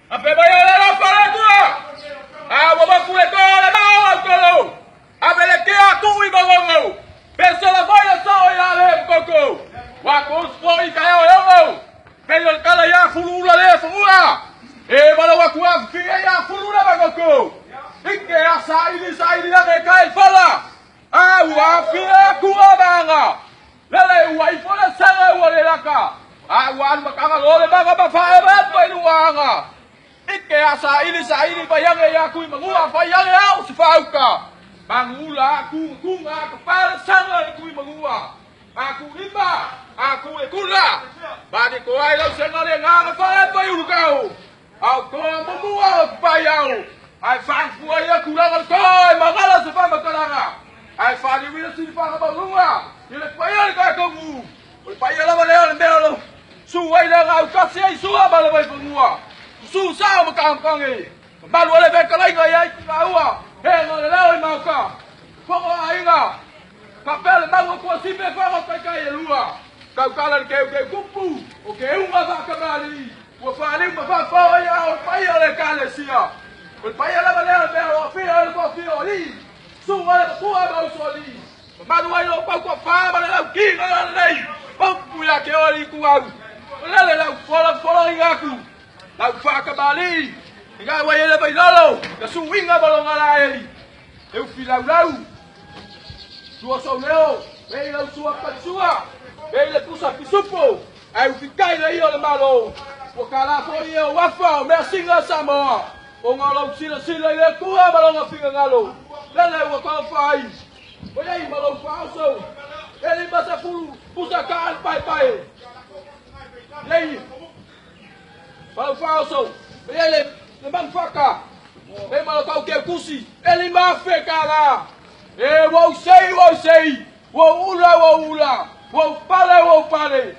Ape vaya la para tu. Vamos cu le cola no colo. Ape le queda tu y gogo. Pensa la vaya só ya le coco. Wa cos foi caiu eu. Pelo el cala ya fulula le fulula. Bala wa cu afia ya fulula bagoko. Ike asa ini la de kai fala. Wa afia ku abanga. Lele wa ifona sanga wa le laka. Wa makanga lo le baga ba fa ba pa iluanga. Ike asa ini bayang ya ku mangua fa yang ya usfauka. Mangula aku nga kepala sanga ku mangua. Aku limba, aku ekula. Badi ko ai lo senga le nga fa pa iulukau. Aku mangua pa yau. Ai fa fu ai ku la ko mangala se fa makalanga. Ai fa di wi se fa ba mangua. Ile pa ya ka ko mu. Pa ya la ba le ndelo. Su ai la ga ka se ai su ba la ba mangua. Su sao mà càng con gì ba lúa lại về cái này người ấy lão à hè người lao mà cả không có ai cả cà phê là bao nhiêu xin về qua cái cây luôn à cào cào là kêu cúp pu ok không mà vào cái này đi của pha đi mà pha ấy ao phải ở đây cái này xia mình phải ở đây mà lên về ở phía đi su ai là su ai bao số đi ba lúa nó bao quả pha mà nó kia nó đây bông bùi là kêu đi cu ăn lên là follow ngaku. Lau fa kembali. Enggak waya le bai lolo. Da suwinga balong ala eli. Eu filau. Sua souleo. Ei lau sua patsua. Ei le pusa pisupo. Ai fikai le io le malo. O kala foi eu wafa, me singa sama. O ngalo sila le kua balong finga ngalo. Lele o ka fai. Oi ai balong falso. Ele basa pusa kan pai. Lei. Kalau falso, ele bang faka, ele malu kau kau kusi, ele mafe kala, wau sei, wau ula, wau pale.